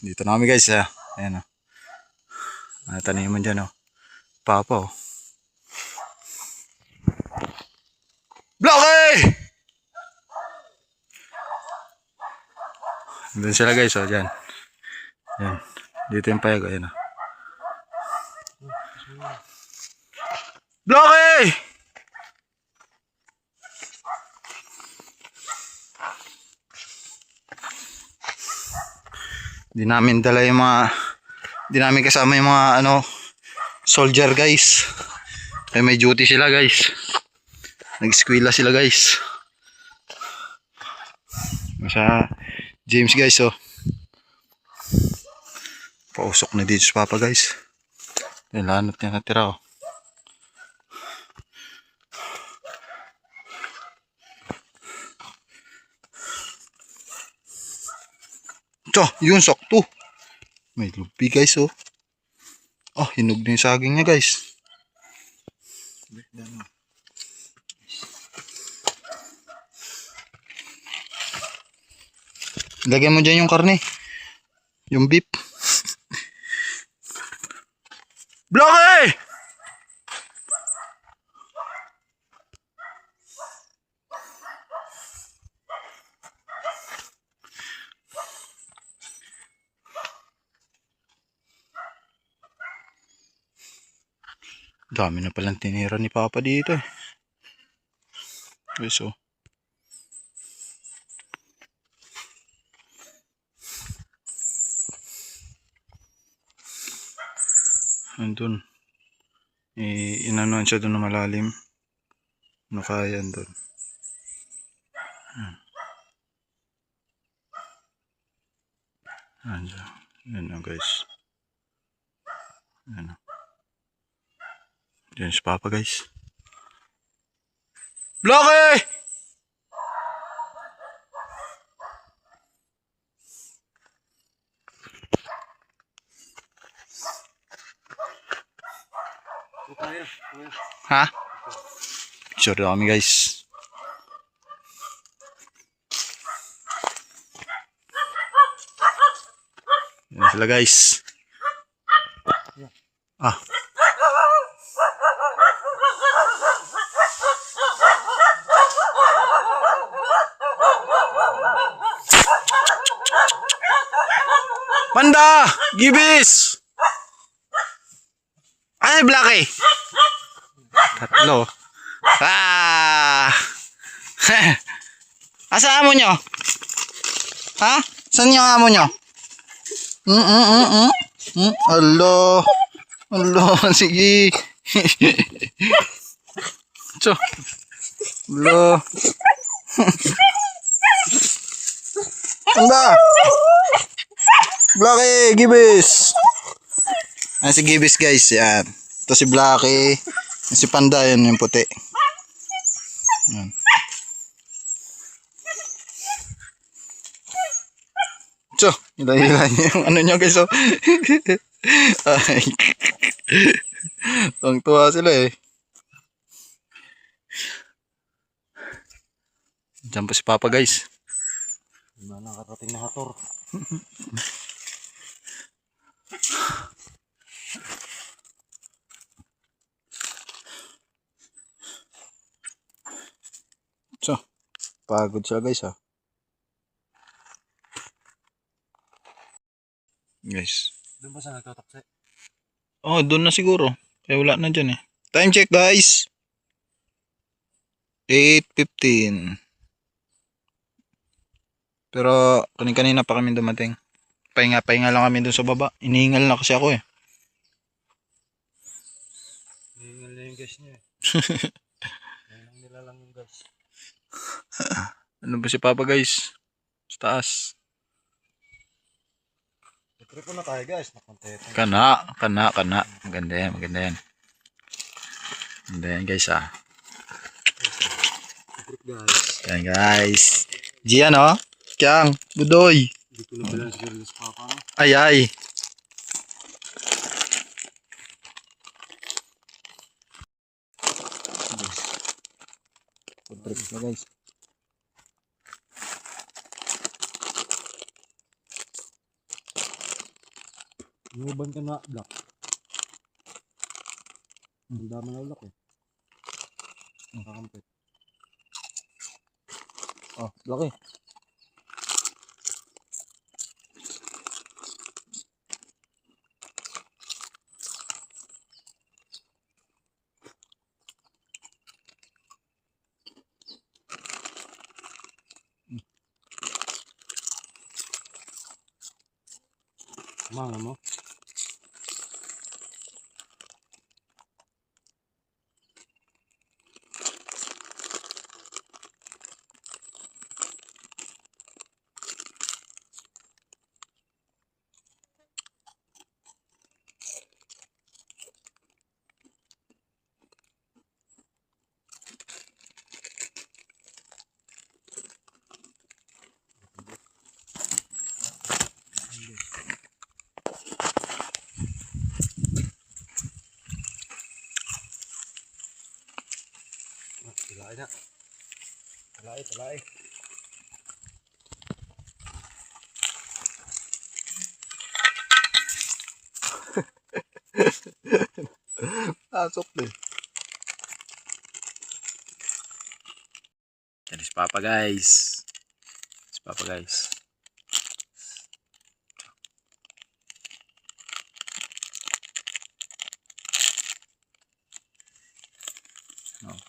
Dito na kami guys. Ayan o. Taniman dyan o. Papa o. Blocky! Doon sila guys o. Dyan. Ayan. Dito yung payag. Ayan o. Blocky! Di namin dala yung mga, di namin kasama yung mga soldier guys. Kaya may duty sila guys. Nag-eskwela sila guys. Sa James guys oh. Pausok na dito sa papa guys. Lanot niya natira oh. Yun sakto. May lupi guys oh. Hinog na yung saging niya guys. Lagyan mo dyan yung karne. Yung beef. Blocky! Dami na palang tinira ni Papa dito eh. Guys oh. Andun. Inanuan siya doon na malalim. Kaya doon. Yan na guys. Yan na. Diyan si Papa guys. Blocky! Ha? Picture na kami guys. Yan sila guys. Panda! Gibis! Ay, Blocky! Tatlo. Asa amo nyo? Ha? Saan yung amo nyo? Alo. Sige. Alo. Panda! Blocky, Gibis. Si Gibis guys, yan. Ito si Blocky. Si Panda, yan yung puti. Yan. Hila-hila yung niya guys. Ay. Tuwa sila eh. Diyan pa si Papa guys. Nakarating na hator. Pagod siya guys Guys. Doon ba siya nagtatakse? Doon na siguro. Kaya wala na dyan eh. Time check guys. 8:15. Pero kanina pa kami dumating. Pahinga lang kami doon sa baba. Inihingal na kasi ako eh. Inihingal na yung gas niya eh. Ngayon nilalang yung gas. Ano ba si Papa guys? Sa taas. Trip na tayo guys. Kana. Maganda yan. Maganda yan guys Trip guys. Yan guys. Gian Kyang. Budoy. Hindi ko na balance girl sa Papa no? Ay. Trip na guys. Nuban ka na black. Ang dami na black eh. Nakakampit. Oh, laki. Mga mo. Talay na. Talay. Pasok din. Yan si Papa guys. Oh.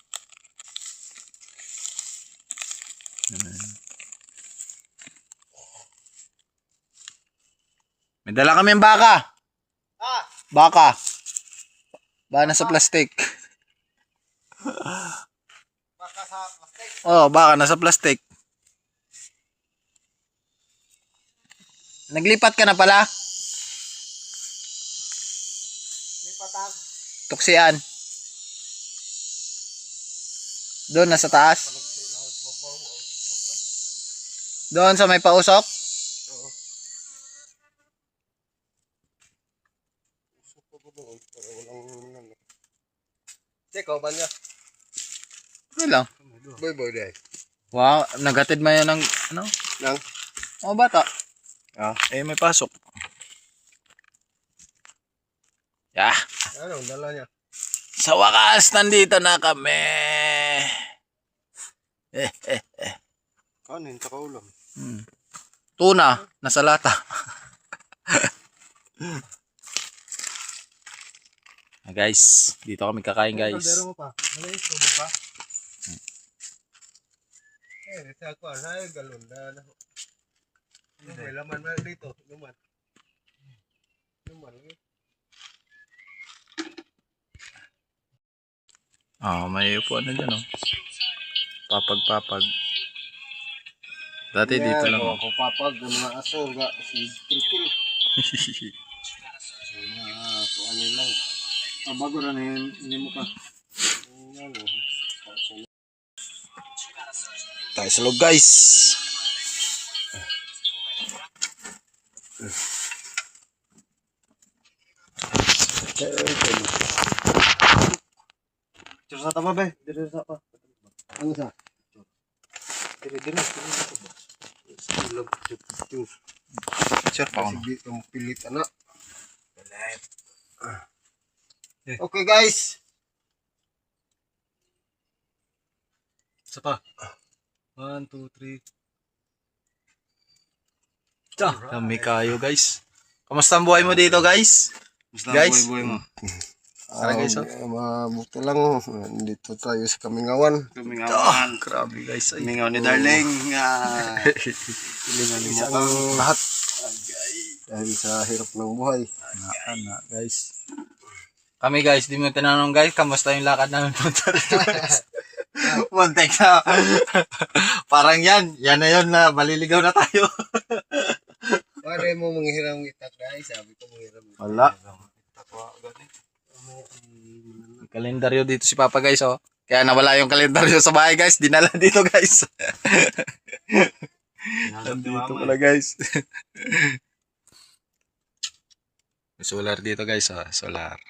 May dala kami ang baka. Baka. Baka nasa plastic. Baka sa plastic. Oh, baka nasa plastic. Naglipat ka na pala? May patag. Tuksian. Doon nasa taas. Doon sa may pausok. Oo. Seko ba niya? Ano lang. Boy day. Wow, nagatid mo yan ng ano? Nang? Oh, bata. Ah. Eh, may pasok. Yeah. Anong dala niya? Sa wakas, nandito na kami. Kanin sa kaulam. Tuna, nasa lata. Guys, dito kami kakain guys. Kaldero mo pa. Ano yung tubo pa? Sa ako, ay galon na. May laman na dito. Luman. May upuan na dyan, oh. Papag. Dati dito lang. Ako papag, mga aso, si Trikil. Ano lang. Bago na hindi mo ka. Tayo sa loob guys. Dito sa taba be. Dito sa pa. Ano sa? Dito. Sure pa ako. Sige, ang pilit anak. Okay guys. Isa pa. 1, 2, 3. Dami kayo guys. Kamusta ang buhay mo dito guys? Guys? Buhay mo. Tara guys, oh. Mabuti lang. Dito tayo sa Kamingawan. Grabe guys. Kamingawan ni Darling. Pilingan mo kang lahat. Dahil sa hirap ng buhay. Guys. Kami guys, di mo tinanong guys, kamusta yung lakad namin punta dito guys? Muntik na. Parang yan na yun na maliligaw na tayo. Pare mo manghiram itak guys. Sabi ko manghiram. Wala. May kalendaryo dito si Papa guys, oh. Kaya nawala yung kalendaryo sa bahay guys, dinala dito guys. Nandito pala guys. May solar dito guys, oh. Solar.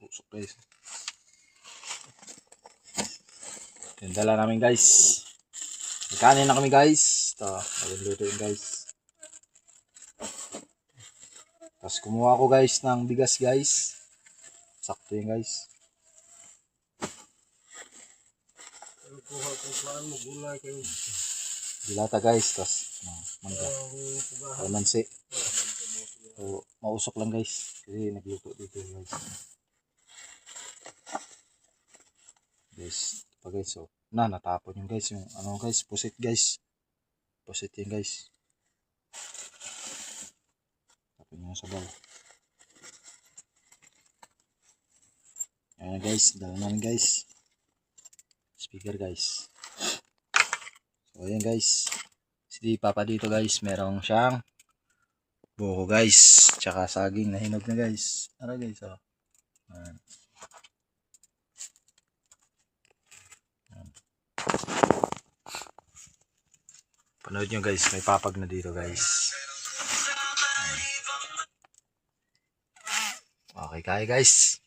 Usok guys. Tindala namin guys. May kanin na kami guys. Ito, magluto yun guys. Tapos kumuha ko guys ng bigas guys. Sakto yun guys. Kuha ko paan mo gulay kayo. Dilata guys. Tapos mangga. Pugahan. Kalamansi. So, mausok lang guys. Kasi nagluto dito guys. Guys, pa guys. So, natapon yung guys. Yung ano guys, pusit guys. Pusit yun guys. Tapon nyo sa bawah. Ayan guys, dala namin guys. Speaker guys. So ayan guys. Si Papa dito guys, merong siyang buko guys. Tsaka saging na hinog na guys. Ara guys oh. Ayan. Ayan. Panood nyo guys, may papag na dito guys. Ayan. Okay kaya guys.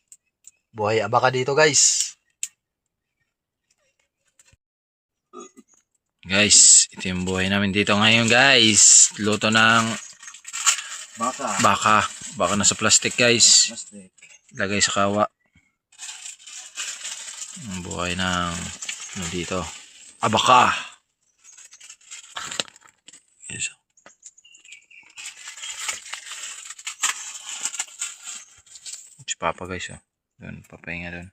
Buhay abaka dito guys. Guys, ito yung buhay namin dito ngayon guys. Luto ng baka. Baka na sa plastic guys. Lagay sa kawa. Ang buhay ng ano dito. Abaka. Yes. Si Papa guys oh. Doon, papahinga doon.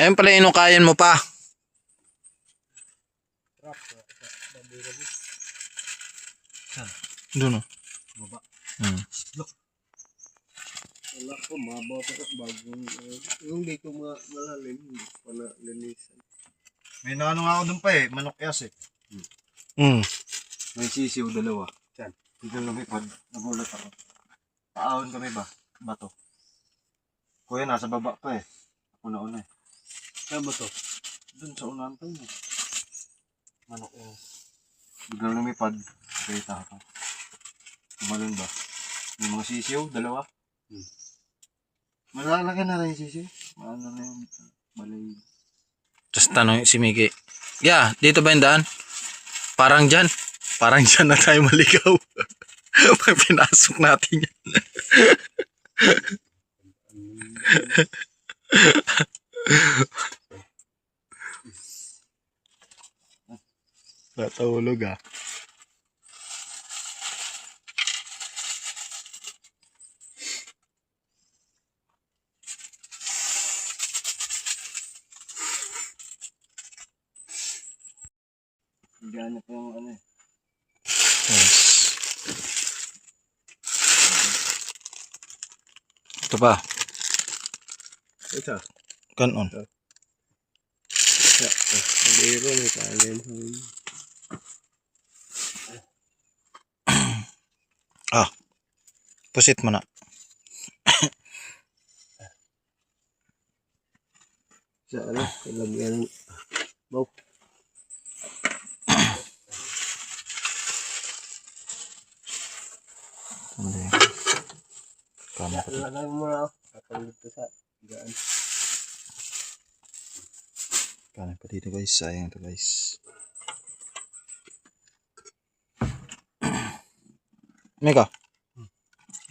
Ayun pala inukayan mo pa. Doon oh. Baba. Wala ko, mabaw pa bagong yung di ko malalim, hindi ko na linisan. May naano nga ako dun pa manok yas May sisiw dalawa. Saan? Dito lumipad, nagulat ako. Paahon kami ba? Bato. Kuya, nasa baba pa Ako nauna Saan ba to? Dun sa unahan pa Manok Biglang lumipad, kita ako. Tumalon ba? May mga sisiw, dalawa. Malalaki na rin yung sisiw. Maano na yung balay. Tapos tanong si Miki. Yeah, dito ba yung daan? Parang dyan na tayo maligaw. Pag pinasok natin yan. Natahulog ah. Ganyan pa yung ano Yes. Ito pa. Ito. Kanon. Maliro may kanin. Pusit mo na. Sa ano, ilagyan ng baw. Hindi. Kama ko. Ilagay mo na ako. Kapag dito sa gaan. Kanin pa dito guys. Sayang to guys. Mega.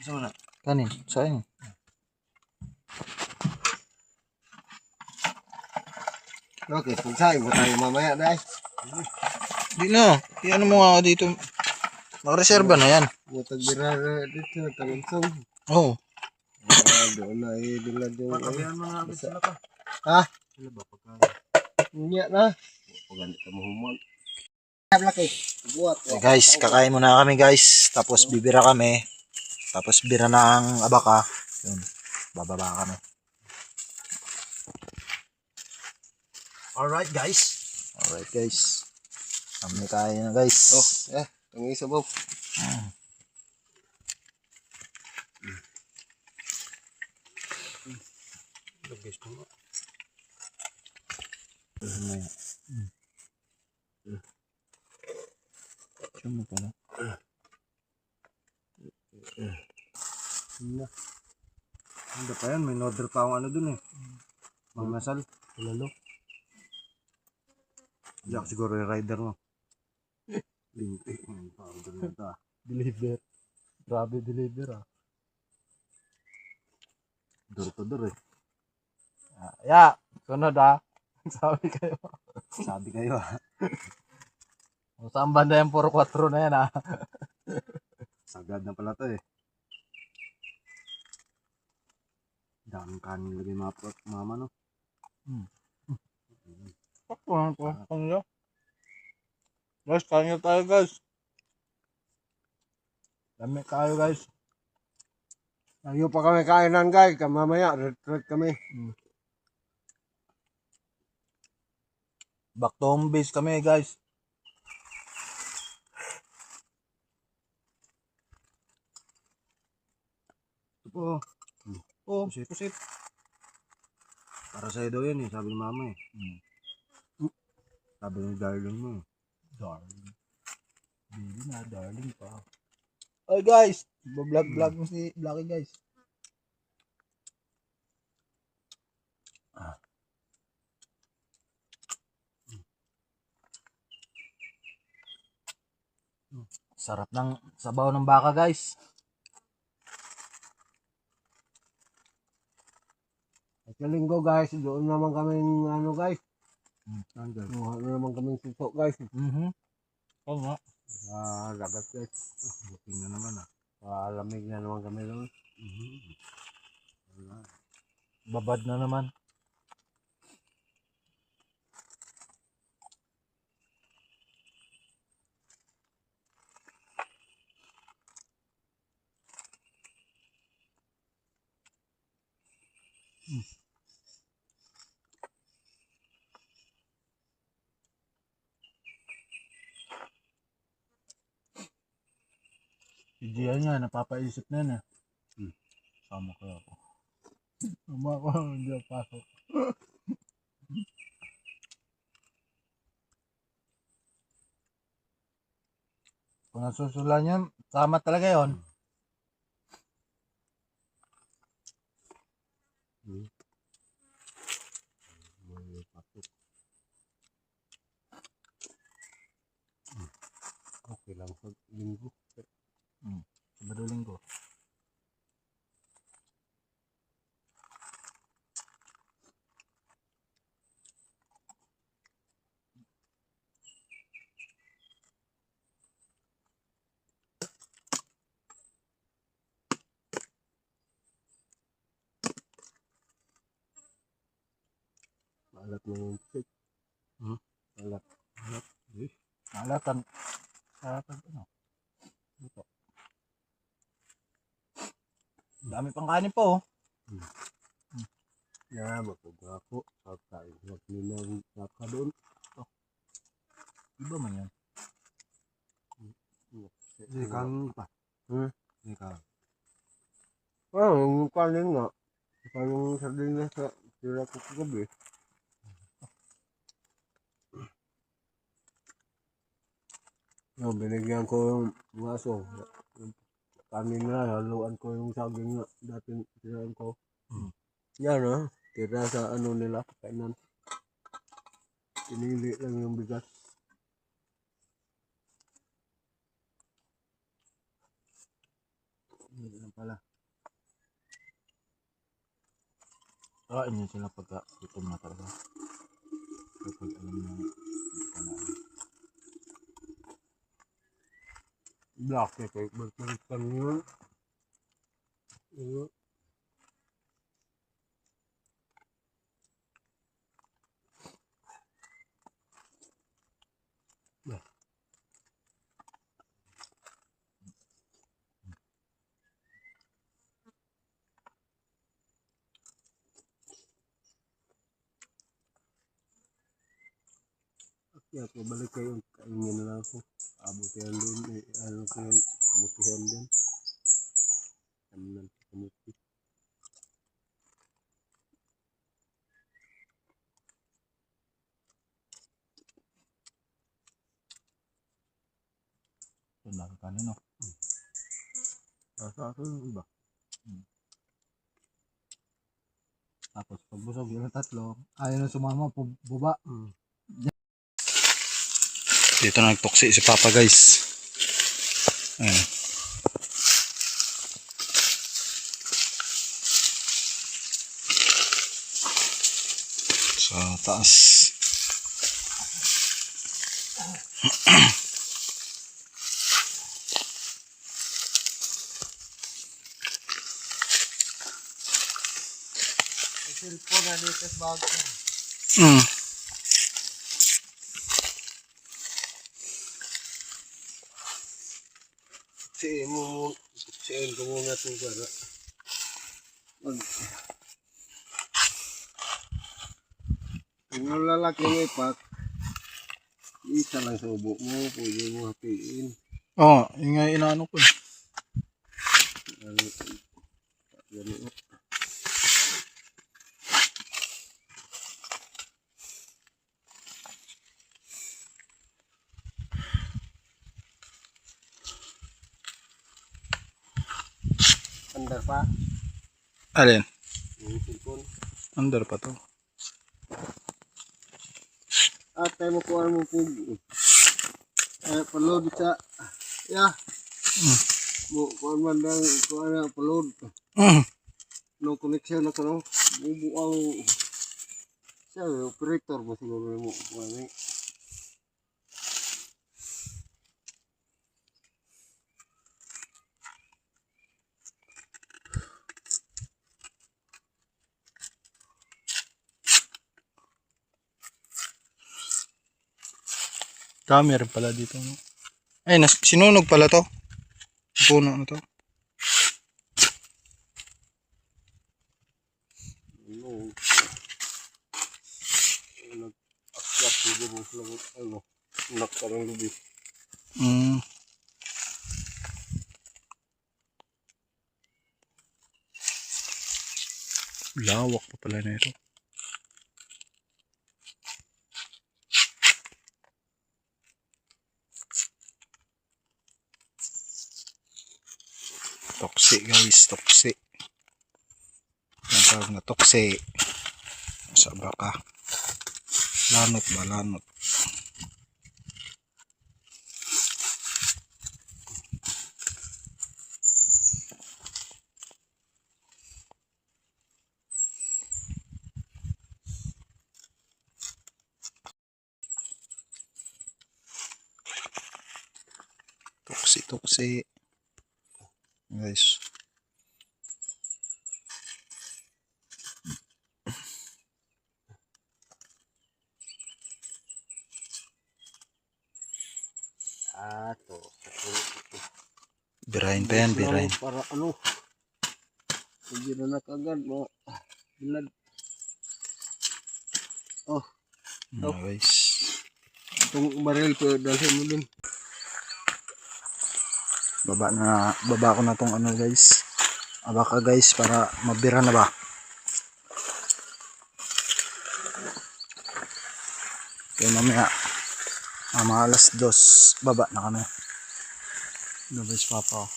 Isa mo na. Kanin. Sayang. Okay, pagsain mo tayo mamaya dahil. Di na. Iyan mo nga dito. Nakareserba na yan. Mutagbira na dito, talansong. Oo. Doon na ibilad yung Pagkabihan mo na agad sila pa. Ha? Sila ba pagkain? Niya na. Pagani ka mahumon. Laki. Buhat. Guys, kakain muna kami guys. Tapos bibira kami. Tapos bira na ang abaka. Yun. Bababa kami. Alright guys. Alright guys. Kami kain na guys. Oh, ang isa ba? Lagis mo. Sino pala? Hindi pa yan, may order pa akong ano dun Mang nasal. Lalo. Yak siguro yung rider mo. Lintik. Powder na ito ah. Deliver. Grabe deliver ah. Door to door eh. Ya, sunod ah. Sabi kayo. Sabi kayo ah. Saan banda yung 4-4 na yan ah. Sagad na pala to eh. Daming kanin lagi mama no. Pakpang. Guys, kain tayo guys. Dami tayo guys. Ayaw pa kami kainan guys. Mamaya, retreat kami. Back to home base kami guys. Ito po. Oh, pusit. Para sa'yo daw yan eh. Sabi ni mama eh. Sabi ni darling mo eh. Darling. Baby na, darling pa. Oy guys, vlog mo si Blacky guys. Sarap ng sabaw ng baka guys. Sa linggo guys, doon naman kami ano guys. Nandun. Kuha na naman kami suso guys. Oo nga. Dagat guys. Buking na naman ah. Lamig na naman kami doon. Babad na naman. Si Gian nga, napapaisip na yan eh. Sama ko ako. Sama ko, hindi ako pasok. Kung nasusulan yun, tama talaga yun. Okay lang sa linggo. Sabado Linggo. Alat na yung pick. Alat. Alatan. Alatan ano? Ito. Dami pang kanin po. Mapagod ako. Pagkain. Magninang naka doon. Iba man yun. Hindi kanin pa. Hindi kanin. Yung kanin nga. Yung sardinas sa tira ko kagabi. Binigyan ko yung aso. Yung kanin na, haluan ko yung saging nga. Dati tirahan ko. Yan ah. Tira sa ano nila. Kainan. Pinili lang yung bigas. Hindi lang pala. Kain yun sila pagka gutom na talaga. Kapag alam na kanain. Black na cake. Balik kami yun. Kaya pabalik kayo. Kaingin na lang ako. Abutihan doon. Ano ko yun. Kamutihan din. Ano lang. Kamuti. Ito lang kanin no. Asa ako yung iba. Tapos pagbusog yung tatlo, ayaw na sumama, buba. Dito na nagtuksi si Papa guys. Ayan. Sa taas. Cellphone na dito sa bag. Mm. Siin ko muna ito para kung ang lalaki mo ipak, isa lang sa ubo mo, pwede mo hapiin. Oo, yung nga inaano ko. Ano, ganun. Andar pa, Alin? yung cellphone. Under pa to. At tayo mo kuha mo po. Paload sa, yeah. Kuha man lang, kuha na paload. Mm. No connection na ko, bubuang siya, operator mo siguro mo. Kuha. Dami rin pala dito. No? Ay, sinunog pala to. Puno na to. Ano, nag-akyat siguro mo lang, ano, nakarang lubi. Mm. Lawak pa pala na ito. Toxic guys, toxic. Ang tawag na toxic. Sa baka. Lanot ba, lanot. Toxic, toxic. Guys. To. Birahin pa yan, birahin. Para ano, hindi na nakagad, mga bilad. Oh, Guys. itong baril ko, dalhin mo din. Baba ko na tong ano guys. Abaka guys para mabira na ba. Kaya mamaya mga alas 2 baba na kami. Guys, Papa.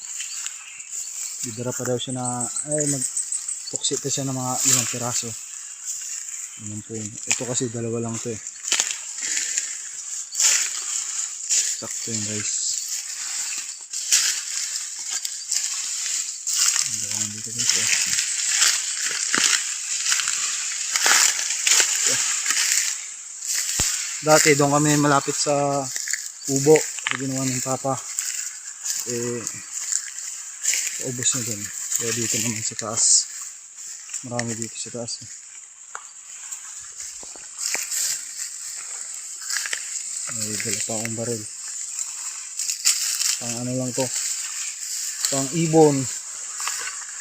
Bidara pa daw siya na magtuksita siya ng mga 5 piraso. Yun po yun. Ito kasi dalawa lang to eh. Sakto yun guys. Dito guys. Dati doon kami malapit sa kubo sa ginawa ng Papa. Ubos na doon. Kaya dito naman sa taas. Marami dito sa taas. May dala pa akong baril. Pang ano lang to. Pang ibon.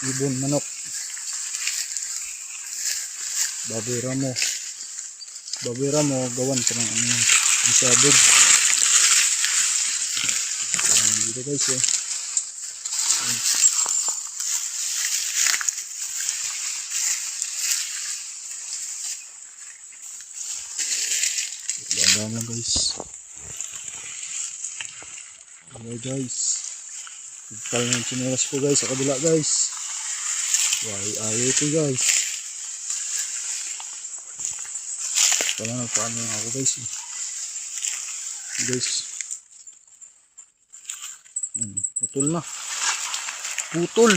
Ibon manok. Baboy ramo gawan ka ng ano yun. Bisabog. Dito guys eh. Dandaan lang guys. Okay guys. Tigtal ng chinelas ko guys sa kabila guys. Ayaw ito guys. Pala nagpaano ako guys. Guys. Putol na. Putol.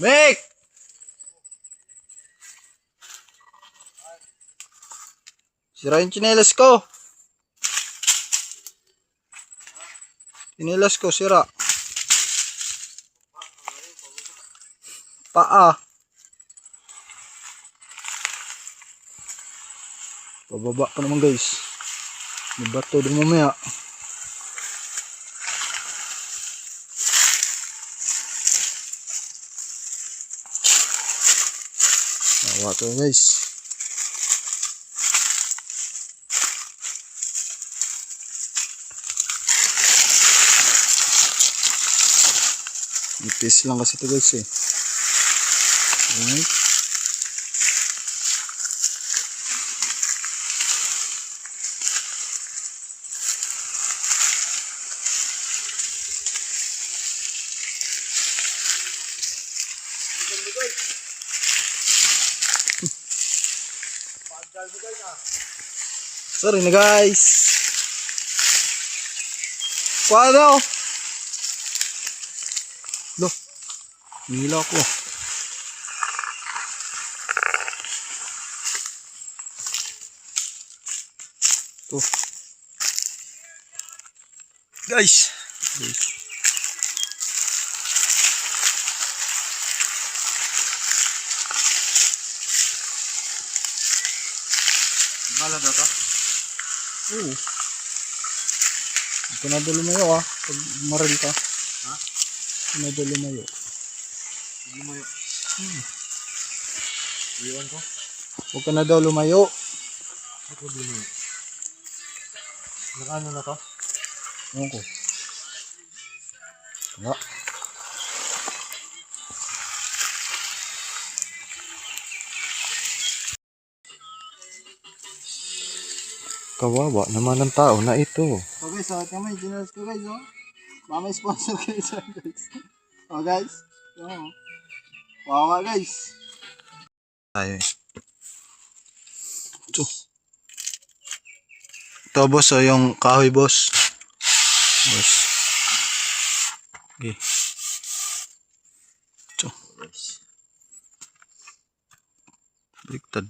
Mek! Sira yung tsinelas ko. Tsinelas ko, sira. Paa. Pababa pa naman guys. May bato din mamaya. Awa to guys. Ipis lang kasi to guys eh. Alright. Sorry na guys. Kuha daw. Loh. Nila ko. Tuh. Guys. Gimana daw to? Oo. Huwag ka na daw lumayo ah. Pag maril ka. Ha? Huwag ka na daw lumayo. Lumayo. Iwan ko? Huwag ka na daw lumayo. Ano problema yun? Nakano na to? Ewan ko. Wala. Kawawa naman ang tao na ito. So guys, sakit kamay. Ginalas ko guys, oh. Mama sponsor kayo dyan guys. Oh guys. Oh. Wawa guys. Tayo eh. Ito boss, oh, yung kahoy boss. Boss. Okay. Ito. Baliktad.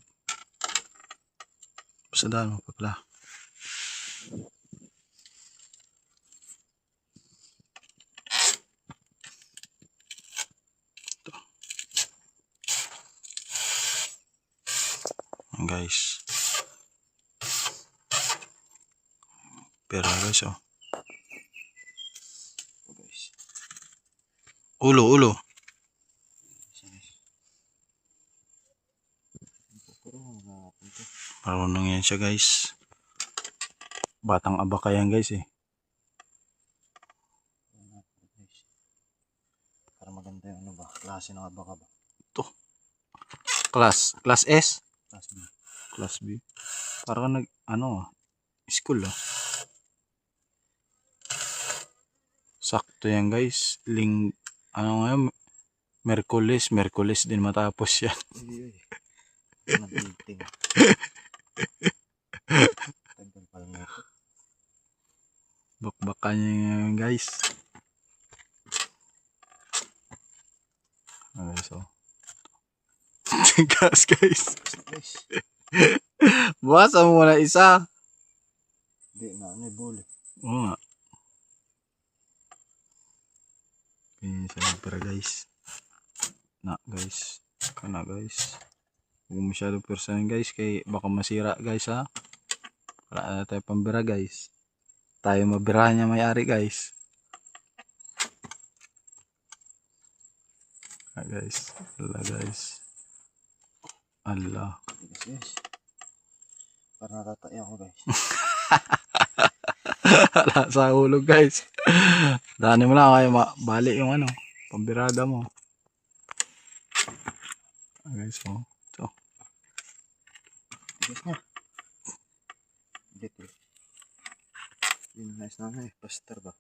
Pasadaan mo pa pala. Ito. Guys. Pera guys, oh. Ulo. Marunong yan siya guys. Batang abaka yan guys eh. Para maganda yung ano ba? Klase ng abaka ba? Ito. Class S? Class B. Class B. Parang school ah. Sakto yan guys. Merkulis din matapos yan. Uy. Nag-meeting. Tagal pala na ito. Bakbakan niya yan guys. Okay, so. Gas guys. Guys. Buwasan mo muna isa. Hindi na ano buli. Oo nga. Ganyan siya nagpira guys. Guys. Kana guys. Huwag masyado persahin guys. Kaya baka masira guys ha. Wala na tayo pambira guys. Tayo mabirahan niya may-ari guys. Guys. Allah guys. Allah. Yes. Para natatay ako guys. Wala sa hulog guys. Daanin mo lang kayo bali yung pambirada mo. Guys, oh. Ito. Yes na. Dito. Yun nice na pastor ba?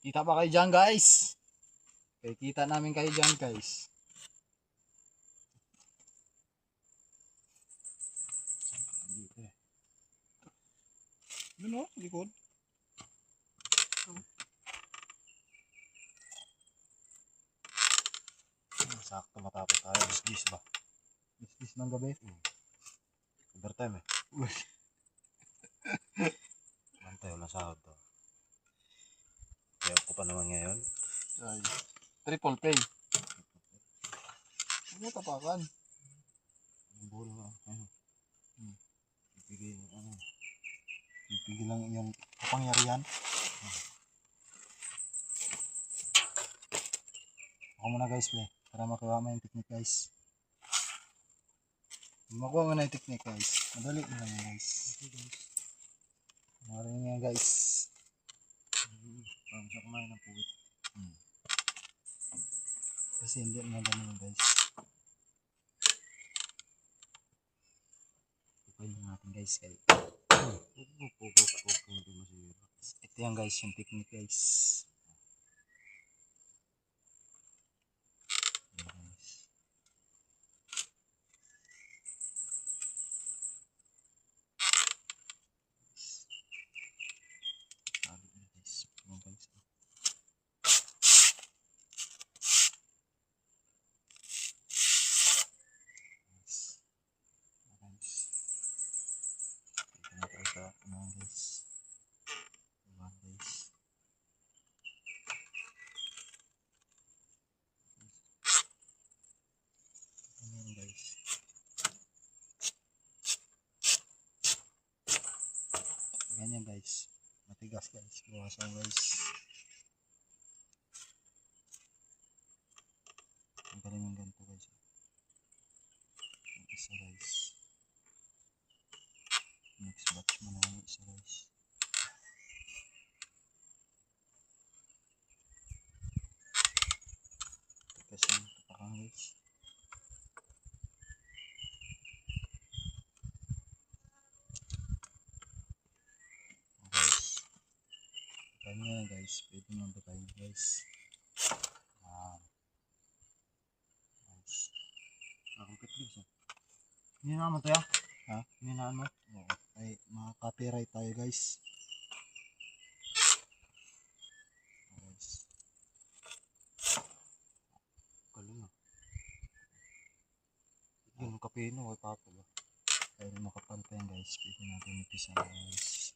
Kita pa kayo dyan guys. Kita namin kayo dyan guys. Doon o, likod. Sakto matapos tayo. Bis ba? Bis ng gabi. Overtime eh. Mantay, wala sahod to. Kaya ko pa naman ngayon. Ay. Triple pay. Ano tapakan? Yung bulo nga. Ipigil, ipigil lang yung kapangyarihan. Ako muna guys, play. Para makuha mo yung technique guys. Makuha mo na yung technique guys. Madali mo lang yan guys. Maraming nga guys. Parang siya kumain ng puwit. Kasi hindi mo dami yun guys. Tupayin natin guys. Ito yan guys, yung technique guys. Ganyan guys, matigas guys, bawasan guys. Ang galing ng ganito guys. Yung isa guys. Next batch mo na yung isa guys. Tigas yung tapakan guys. Ganyan guys, pwede nyo batayin guys. Guys. Nakakapit guys oh. Hinaan mo tayo? Ha? Hinaan mo? Oo. Ay, maka-copyright tayo guys. Guys. Galing ah. Yung kapino, ay pato ba? Kaya makapal pa yan guys. Pwede natin ipisa guys.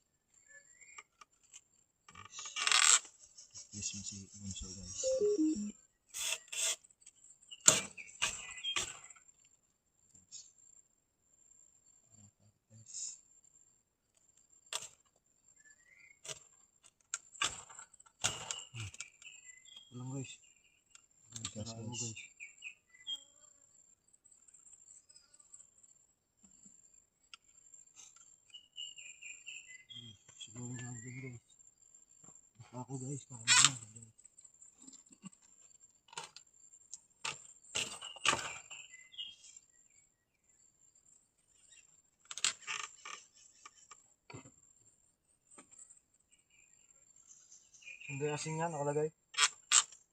Yes, mo si Bunso guys. Alam guys. Guys. Siguro lang din guys. Ako guys, parang naman guys. Hindi asin yan, nakalagay.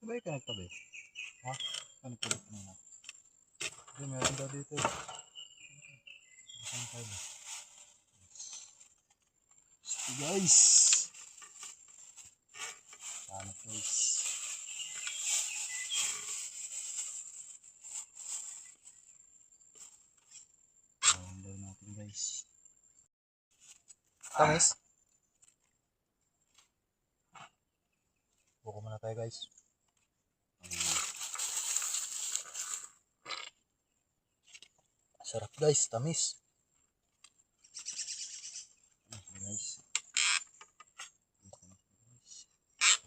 Sabay ka nagtabi. Ha? Ano pa rin na? Hindi, meron daw dito. Asan tayo? Guys! Sana guys. Ayan daw natin guys. Tamis? Buko muna tayo guys. Sarap guys, tamis. Guys.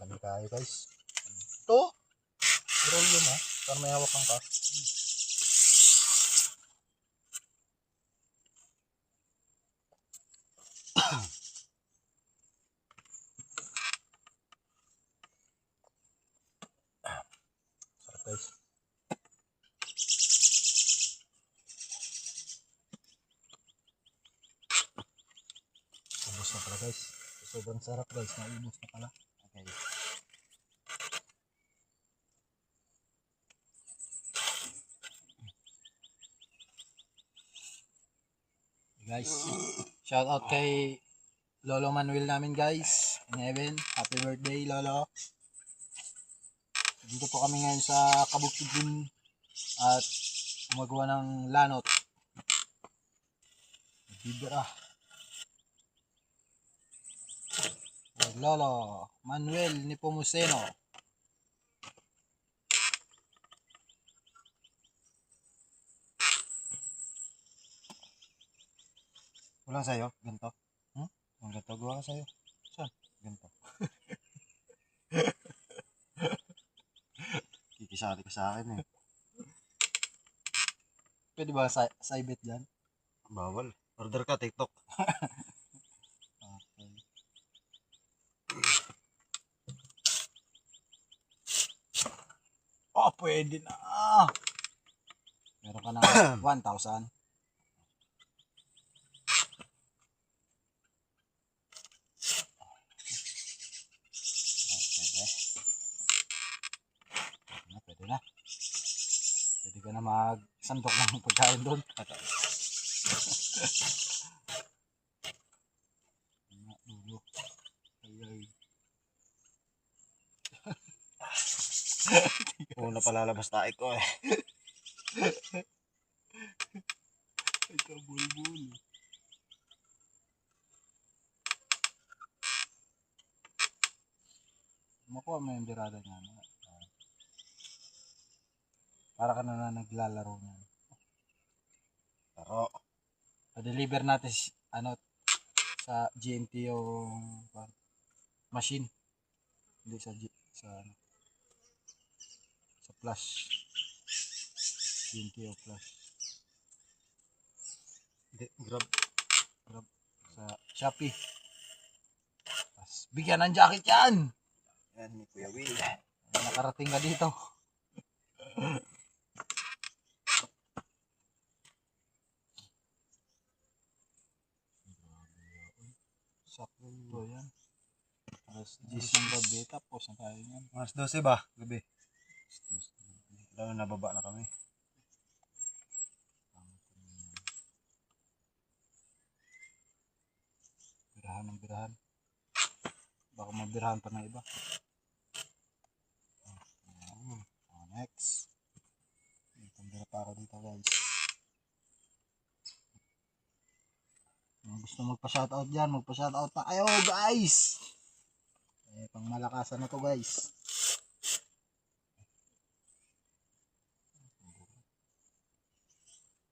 Lami kayo guys. Ito. Roll yun ha. Para may hawakan ka. Sarap guys. Ubus na pala guys. Sobrang sarap guys. Naubos na pala. Okay. Guys, shout out kay Lolo Manuel namin guys. In heaven. Happy birthday, Lolo. Dito po kami ngayon sa Kabukidin at gumagawa ng lanot. Bibira. Lolo Manuel Nepomuceno. Wala sa'yo, ganito. Hmm? Ang ganito, gawa ka sa'yo. Saan? Ganito. Kikisali ka sa akin eh. Pwede ba sa ibit dyan? Bawal. Order ka, TikTok. Okay. Oh, pwede na. Meron ka na 1,000. Pwede na. Pwede ka na magsandok ng pagkain doon. Dulo. Ay. Una palalabas tayo ko eh. Ito, bulbul. Makuha mo yung birada niya. Para ka na naglalaro niya. Pero, Pa-deliver natin sa GNT yung machine. Hindi sa flash. GNT o flash. hindi, grab. Sa Shopee. Tapos, bigyan ng jacket yan! Yan, ni Kuya Will. Nakarating ka dito. Sakto yan. Alas 10 ng gabi, tapos na tayo yan. Mas 12 ba? Gabi. Lalo nababa na kami. Birahan ng birahan. Baka mabirahan pa ng iba. Next. Pambira pa ako dito guys. Kung gusto magpa-shoutout dyan, magpa-shoutout na kayo guys! Pang malakasan na to guys.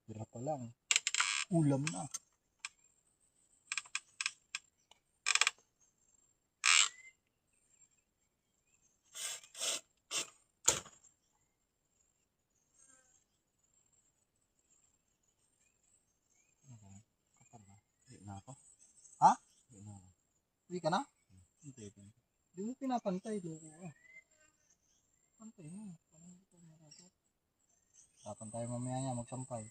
Bira pa lang. Ulam na. Hindi na ako. Ha? Hindi na ako. Hindi ka na? Hindi. Hindi mo pinapantay. Loko ka. Pantay mo. Papantay mamaya niya magsampay.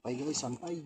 Sampay guys, sampay.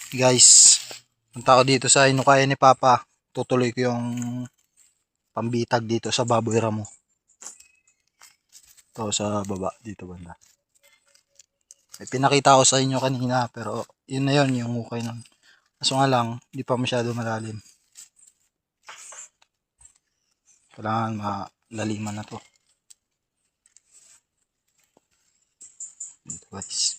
Guys, punta ko dito sa inukaya ni Papa. Tutuloy ko yung pambitag dito sa baboy ramo. Ito sa baba, dito banda. May pinakita ko sa inyo kanina, pero yun na yun, yung ukay nun. Kaso nga lang, di pa masyado malalim. Kailangan malaliman na to. Dito guys.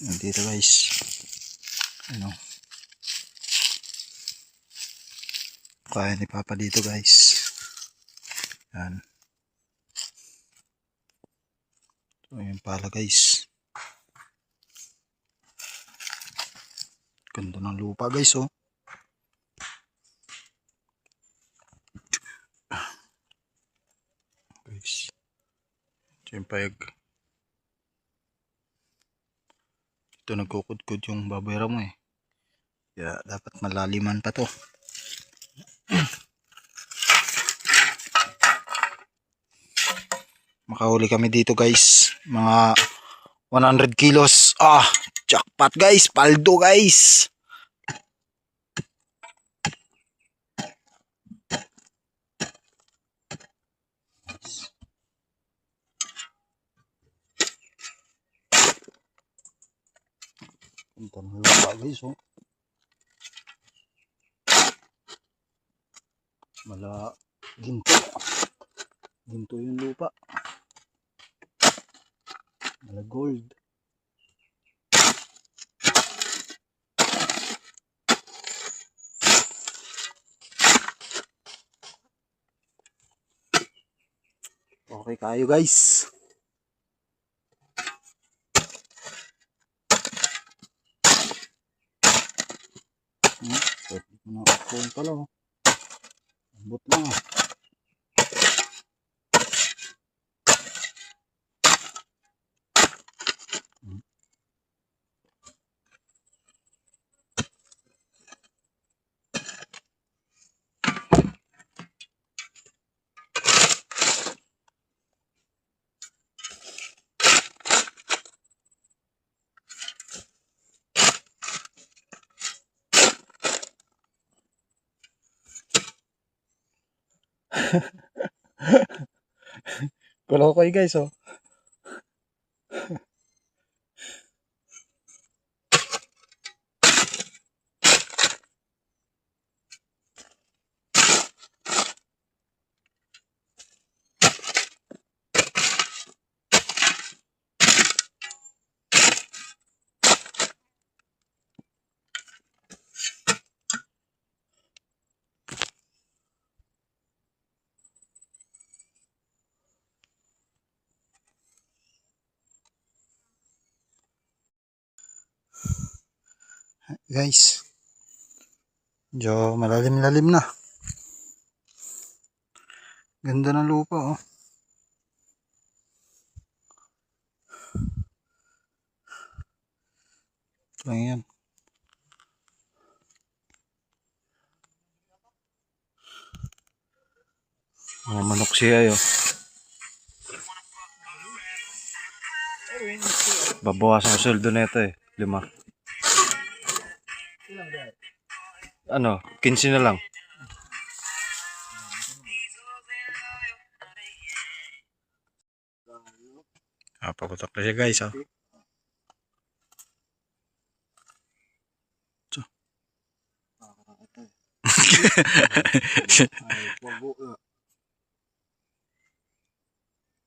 Dito guys. Ano? Kaya ni Papa dito guys. Yan. So yun pala guys. Ganda ng lupa guys oh. Guys. Ito yung payag. Ito nagkukudkud yung baboy ramo eh. Kaya dapat malaliman pa to. Makahuli kami dito guys. Mga 100 kilos. Ah, jackpot guys. Paldo guys. Punta ng lupa guys oh. Ginto. Ginto yung lupa. Mala gold. Okay kayo guys. Pwede ko na phone pala oh. Ambot lang ah. Kulokoy guys oh. Guys. Medyo malalim-lalim na. Ganda ng lupa oh. Ito lang yan. Mga manok siya oh. Babawasan ko sweldo nito eh. 5. Ano? 15 na lang. Paputok na siya guys oh.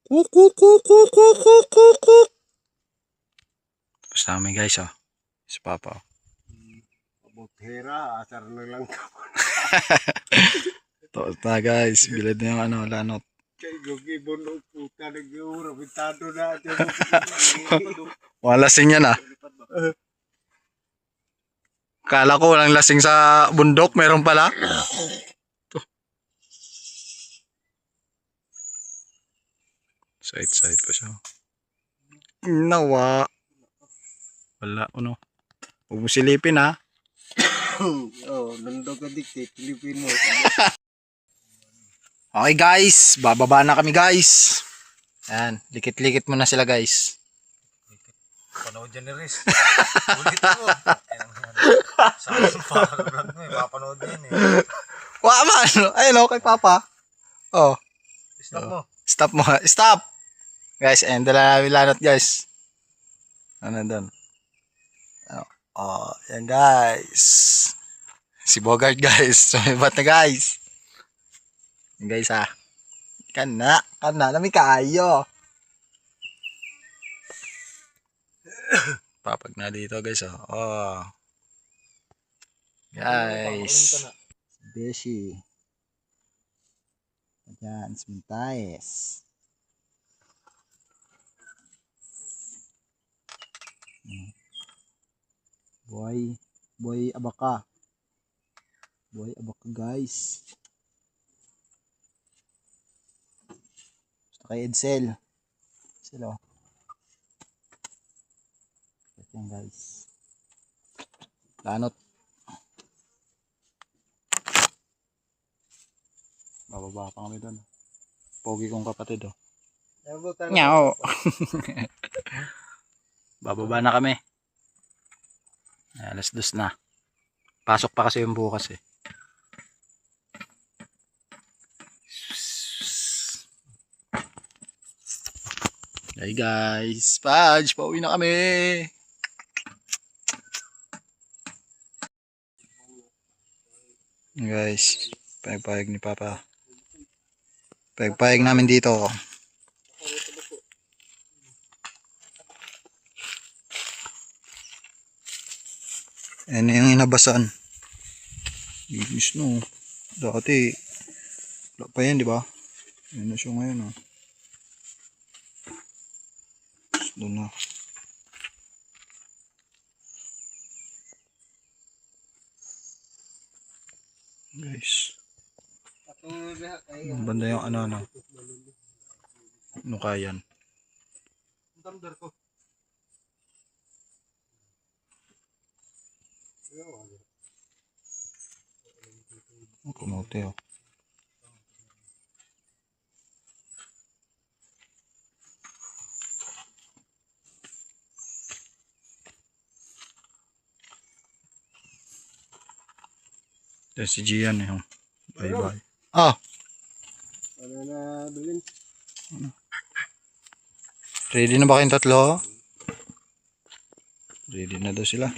Kuk, kuk, kuk, kuk, kuk, kuk, kuk, kuk. Tapos namin guys, oh. Si Papa, oh. Buthera, asar na lang ka. Tapos na guys, bilad na yung ano, lanot. Kay Gogi Bono, puta, nag-iura, bintado na. Wala lasing yan ah. Kala ko walang lasing sa bundok, meron pala. Side pa siya. Nawa. Wala, ano. Huwag mo silipin ha. Oh, nandog ka dikti, Pilipino. Okay guys, bababa na kami guys. Ayan, likit-likit mo na sila guys. Panood dyan ni Riz. Ulit mo. Saan yung vlog mo eh. Mapanood din eh. Wala man, ayun o, kay Papa. Oh, Stop mo. stop mo. Stop! Guys, ayan, dala namin lanot guys. Ano doon? Oh, yan guys. Si Bogart guys. Sumibat na guys. Yan guys ha. Kana, namin kaayo. Papag na dito guys oh. Oh. Guys. Beshi. Ayan, Smintaes. Boy abaka. Boy abaka guys. Gusto kay Edsel. Edsel oh. Yan guys. Lanot. Bababa pa kami doon. Pogi kong kapatid oh. Nyaw. Bababa na kami. Alas 2 na. Pasok pa kasi yung bukas eh. Hey guys, Pudge, pauwi na kami. Guys, payag ni Papa. Payag namin dito. Ayan yung inabasan. Inis no. Dati, wala pa yan, di ba? Ayan na siya ngayon, oh. Doon na. Guys. Banda yung ano. Ano kaya yan? Kumote oh. Yan si Gian eh. Bye bye. Ah! Ano na, Bilin? Ready na ba kayong tatlo? Ready na daw sila.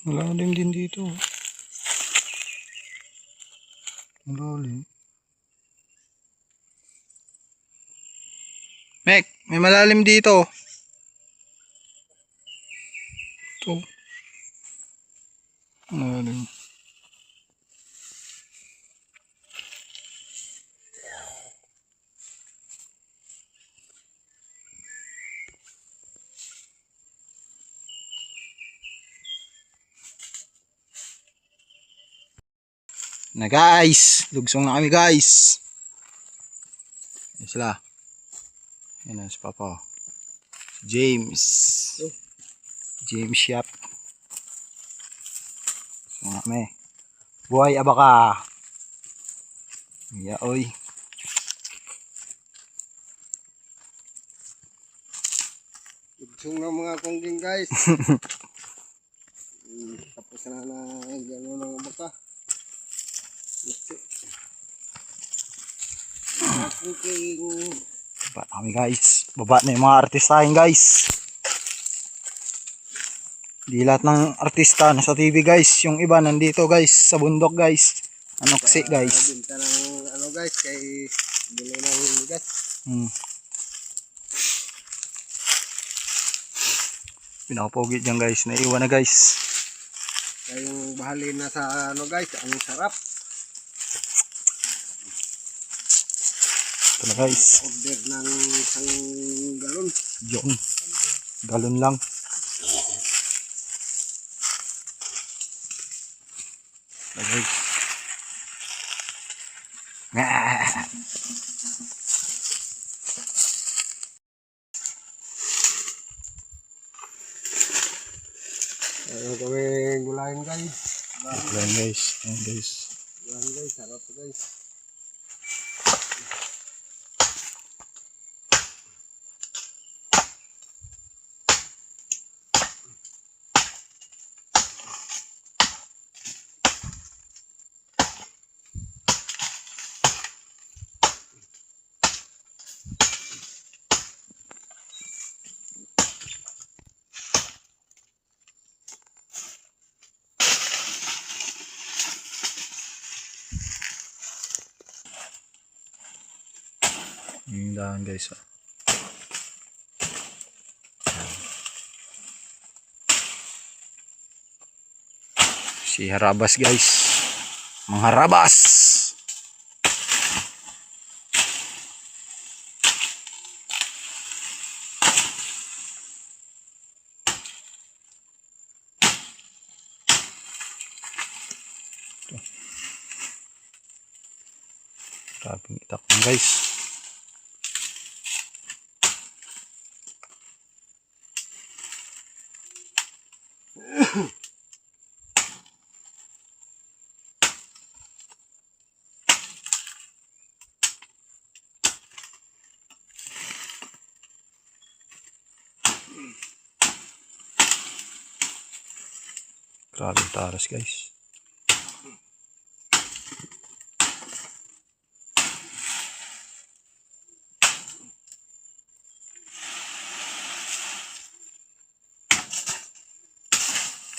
Malalim din dito. Malalim. Mek, may malalim dito. Oh. Ano? Na guys, lugsong na kami guys. Ayan sila. Ayan na si Papa. James. James Yap. So nga kami. Buhay abaka. Yeah, oy. Lugsong ng mga kongging guys. Tapos na gano'n ng baka. Kongging. Baba na kami guys. Baba na yung mga artistahin guys. Di lahat ng artista nasa TV guys. Yung iba nandito guys sa bundok guys. Anoksi guys. Binta ng ano guys kay bili ng bigas. Pinapogi dyan guys. Naiwan na guys. Kaya yung bahali na sa ano guys, ang sarap. Ito na guys. Order ng isang galon. Yun. Galon lang. Ito guys. Ayun kami gulayin guys. Ayan guys. Ayan guys. Gulayin guys, sarap to guys. Yung daan guys. Si Harabas guys. Mga Harabas. Grabing itak mo guys. Grabing taras guys.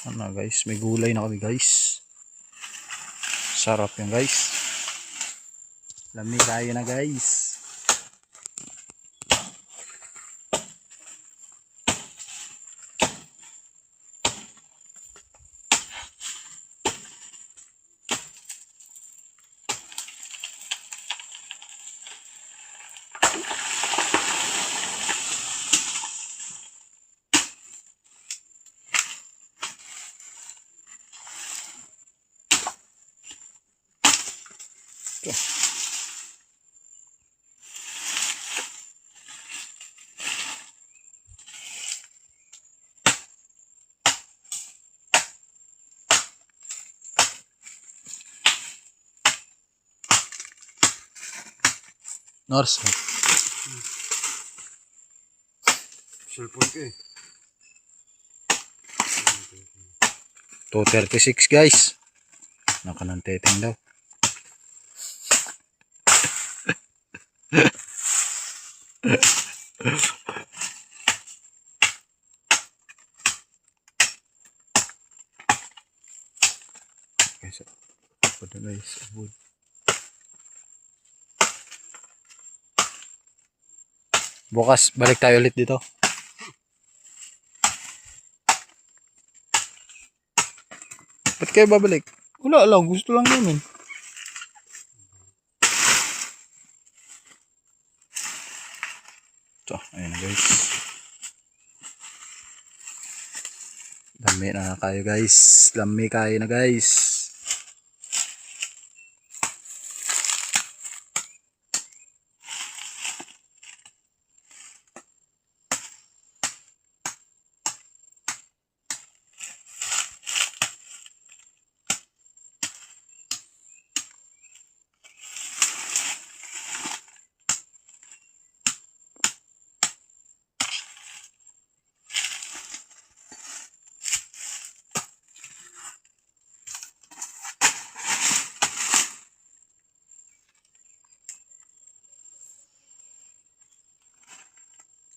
Ano guys, may gulay na kami guys. Sarap yan guys. Lamig tayo na guys. Norse. Cellphone ko eh. 236 guys. Naka ng teteng daw. Guys, abod na guys, abod. Bukas balik tayo ulit dito. Ba't kayo babalik? Wala lang, gusto lang namin. So, ayun guys. Dami na kayo guys. Dami kayo na guys.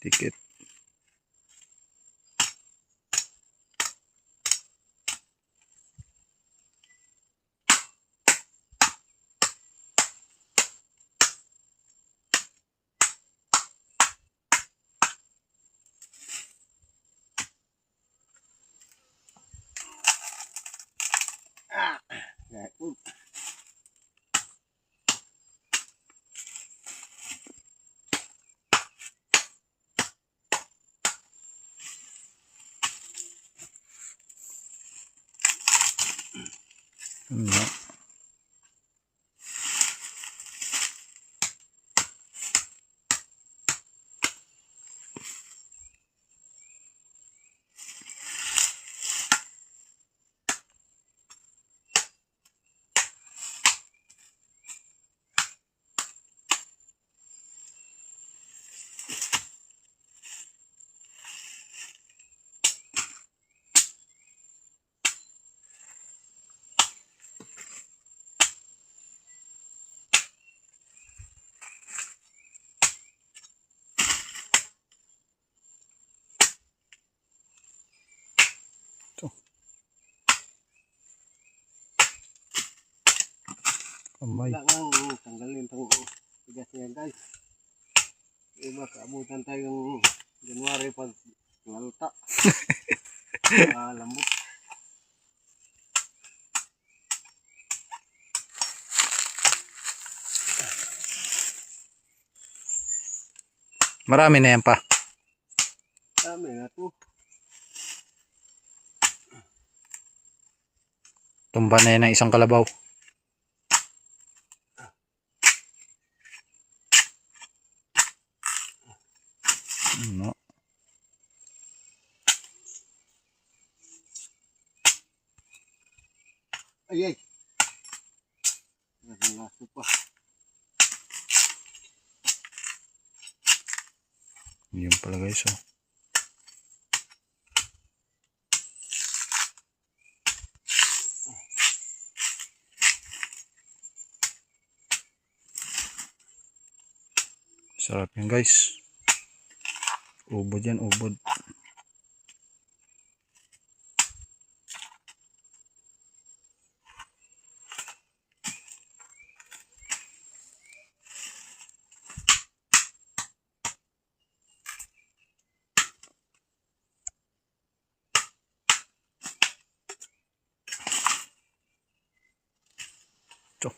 Ticket. No. Kamay. Kailangan tanggalin itong tigas niya guys. Iba kaabutan tayong January pag ngalta. Lambot. Marami na yan pa. Dami na to. Tumba na yan ng isang kalabaw. No. Ay ay. Laso pa. Yun pala guys, oh. Sarap yan guys. Ubod yan, ubod. Ito.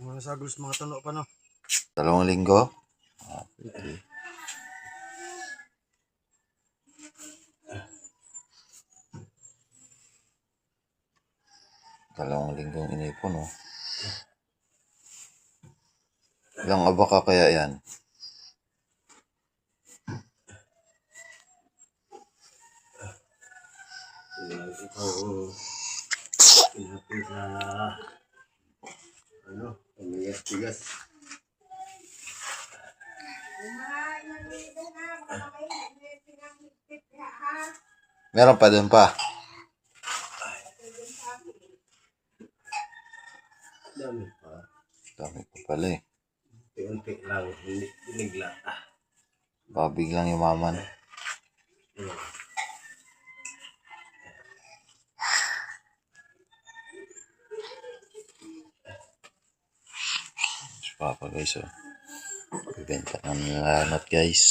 Mga sagos, mga tuno pa no. 2 linggo. Okay. 2 linggong inipon, oh. Ilang abaka kaya yan? Ikaw pinapit na ano, pamigas-tigas. Meron pa dun pa. Dami pa pala eh. Unti-unti lang, hindi binigla. Baka biglang yumaman. Si Papa guys oh. Bibenta ng lanot guys.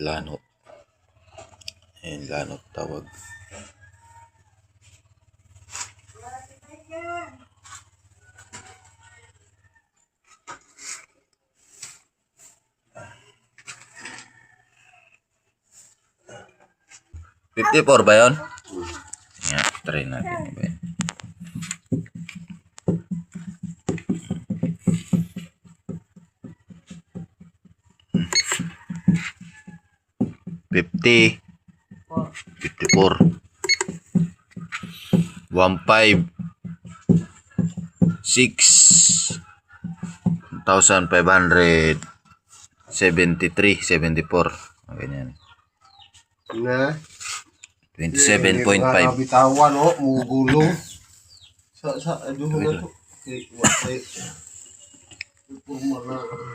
Lanot. Ayan, lanot tawag. $54 ba yun? Yeah, try natin ba yun? $54 1,574 ganyan. Na? 27.5 Bitawan o, mugulong. Ano na to? Watay.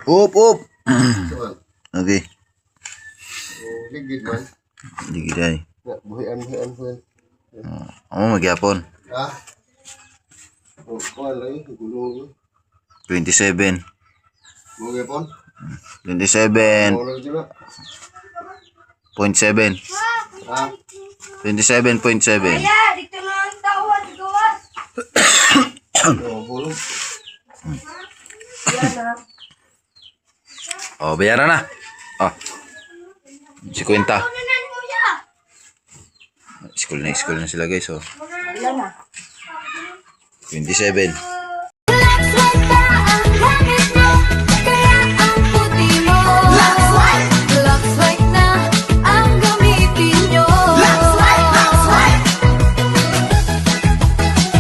up okay Ligid man. ligid ay Buhian. amo magyapon Ah? Kuha lang, gulong. 27 Mga pon? 27.7 Mga lang dyan na. 27.7 Ah? Kaya, dito na ang tawad, gawas. Bulong. Yan na. oh bayaran na oh 50 Kunanan mo siya. school na sila guys oh Ilan na? 27